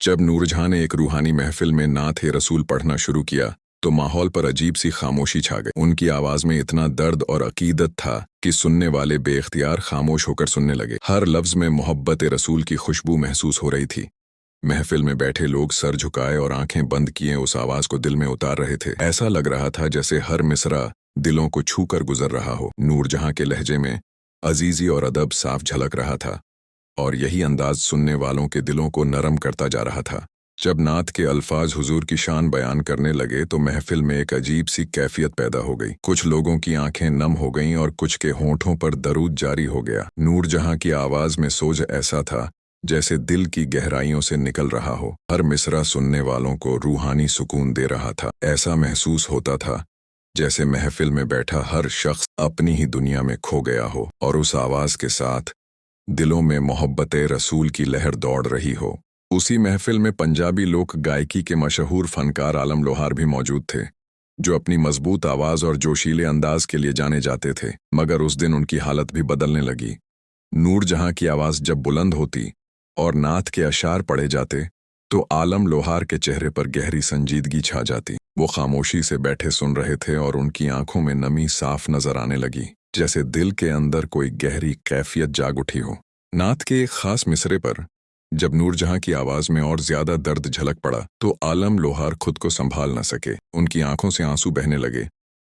जब नूरजहां ने एक रूहानी महफिल में नात ए रसूल पढ़ना शुरू किया तो माहौल पर अजीब सी खामोशी छा गई। उनकी आवाज में इतना दर्द और अकीदत था कि सुनने वाले बेख्तियार खामोश होकर सुनने लगे। हर लफ्ज में मोहब्बत रसूल की खुशबू महसूस हो रही थी। महफिल में बैठे लोग सर झुकाए और आंखें बंद किए उस आवाज को दिल में उतार रहे थे। ऐसा लग रहा था जैसे हर मिसरा दिलों को छू कर गुजर रहा हो। नूरजहां के लहजे में अजीजी और अदब साफ झलक रहा था और यही अंदाज सुनने वालों के दिलों को नरम करता जा रहा था। जब नात के अल्फाज हुजूर की शान बयान करने लगे तो महफिल में एक अजीब सी कैफियत पैदा हो गई। कुछ लोगों की आंखें नम हो गईं और कुछ के होंठों पर दरूद जारी हो गया। नूरजहां की आवाज में सोज ऐसा था जैसे दिल की गहराइयों से निकल रहा हो। हर मिसरा सुनने वालों को रूहानी सुकून दे रहा था। ऐसा महसूस होता था जैसे महफिल में बैठा हर शख्स अपनी ही दुनिया में खो गया हो और उस आवाज के साथ दिलों में मोहब्बत रसूल की लहर दौड़ रही हो। उसी महफिल में पंजाबी लोक गायकी के मशहूर फनकार आलम लोहार भी मौजूद थे, जो अपनी मजबूत आवाज और जोशीले अंदाज के लिए जाने जाते थे। मगर उस दिन उनकी हालत भी बदलने लगी। नूरजहां की आवाज जब बुलंद होती और नात के अशार पढ़े जाते तो आलम लोहार के चेहरे पर गहरी संजीदगी छा जाती। वो खामोशी से बैठे सुन रहे थे और उनकी आंखों में नमी साफ नजर आने लगी, जैसे दिल के अंदर कोई गहरी कैफियत जाग उठी हो। नात के एक खास मिसरे पर जब नूरजहां की आवाज में और ज्यादा दर्द झलक पड़ा तो आलम लोहार खुद को संभाल न सके। उनकी आंखों से आंसू बहने लगे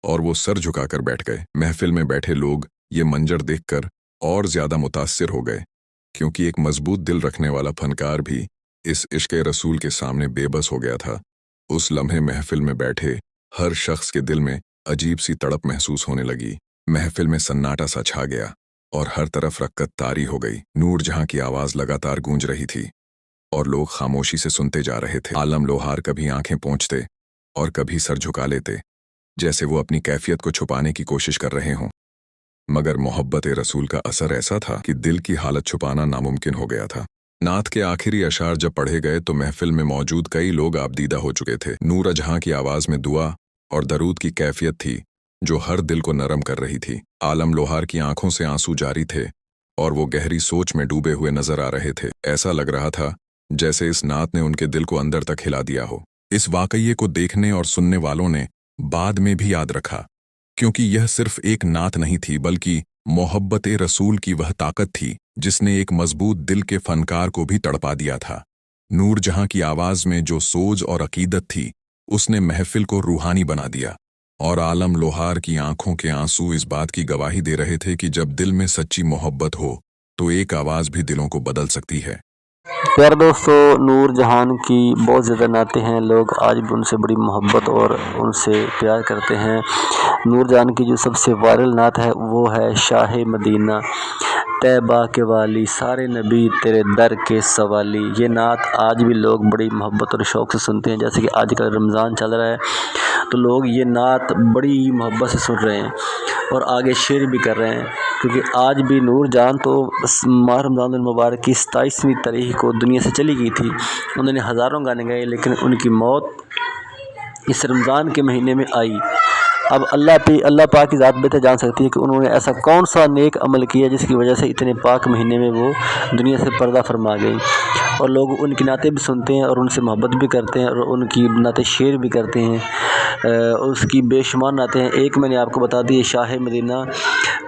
और वो सर झुकाकर बैठ गए। महफिल में बैठे लोग ये मंजर देखकर और ज्यादा मुतासिर हो गए, क्योंकि एक मजबूत दिल रखने वाला फनकार भी इस इश्क़े रसूल के सामने बेबस हो गया था। उस लम्हे महफिल में बैठे हर शख्स के दिल में अजीब सी तड़प महसूस होने लगी। महफिल में सन्नाटा सा छा गया और हर तरफ रक्कत तारी हो गई। नूरजहां की आवाज लगातार गूंज रही थी और लोग खामोशी से सुनते जा रहे थे। आलम लोहार कभी आंखें पोंछते और कभी सर झुका लेते, जैसे वो अपनी कैफियत को छुपाने की कोशिश कर रहे हों। मगर मोहब्बत रसूल का असर ऐसा था कि दिल की हालत छुपाना नामुमकिन हो गया था। नात के आखिरी अशार जब पढ़े गए तो महफिल में मौजूद कई लोग आबदीदा हो चुके थे। नूरजहां की आवाज में दुआ और दरूद की कैफियत थी जो हर दिल को नरम कर रही थी। आलम लोहार की आंखों से आंसू जारी थे और वो गहरी सोच में डूबे हुए नजर आ रहे थे। ऐसा लग रहा था जैसे इस नात ने उनके दिल को अंदर तक हिला दिया हो। इस वाकये को देखने और सुनने वालों ने बाद में भी याद रखा, क्योंकि यह सिर्फ एक नात नहीं थी बल्कि मोहब्बत रसूल की वह ताकत थी जिसने एक मजबूत दिल के फनकार को भी तड़पा दिया था। नूरजहां की आवाज में जो सोज और अकीदत थी उसने महफिल को रूहानी बना दिया और आलम लोहार की आंखों के आंसू इस बात की गवाही दे रहे थे कि जब दिल में सच्ची मोहब्बत हो तो एक आवाज भी दिलों को बदल सकती है। प्यार दोस्तों, नूरजहां की बहुत ज़्यादा नाते हैं। लोग आज भी उनसे बड़ी मोहब्बत और उनसे प्यार करते हैं। नूरजहां की जो सबसे वायरल नात है वो है शाह मदीना तैबा के वाली सारे नबी तेरे दर के सवाली। ये नात आज भी लोग बड़ी मोहब्बत और शौक़ से सुनते हैं। जैसे कि आजकल रमज़ान चल रहा है तो लोग ये नात बड़ी मोहब्बत से सुन रहे हैं और आगे शेयर भी कर रहे हैं, क्योंकि आज भी नूरजहां तो माह रमज़ान मुबारक की 27वीं तारीख को दुनिया से चली गई थी। उन्होंने हज़ारों गाने गाए, लेकिन उनकी मौत इस रमज़ान के महीने में आई। अब अल्लाह पाक की ज़ात बेहतर जान सकती है कि उन्होंने ऐसा कौन सा नेक अमल किया जिसकी वजह से इतने पाक महीने में वो दुनिया से पर्दा फरमा गई। और लोग उनकी नातें भी सुनते हैं और उनसे मोहब्बत भी करते हैं और उनकी नातें शेयर भी करते हैं। उसकी बेशुमार नातें हैं। एक मैंने आपको बता दी, शाह मदीना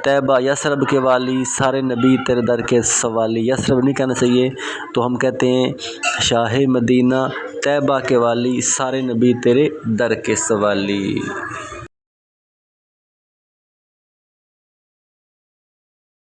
तैबा यसरब के वाली सारे नबी तेरे दर के सवाली। यसरब नहीं कहना चाहिए, तो हम कहते हैं शाह मदीना तैबा के वाली सारे नबी तेरे दर के सवाली।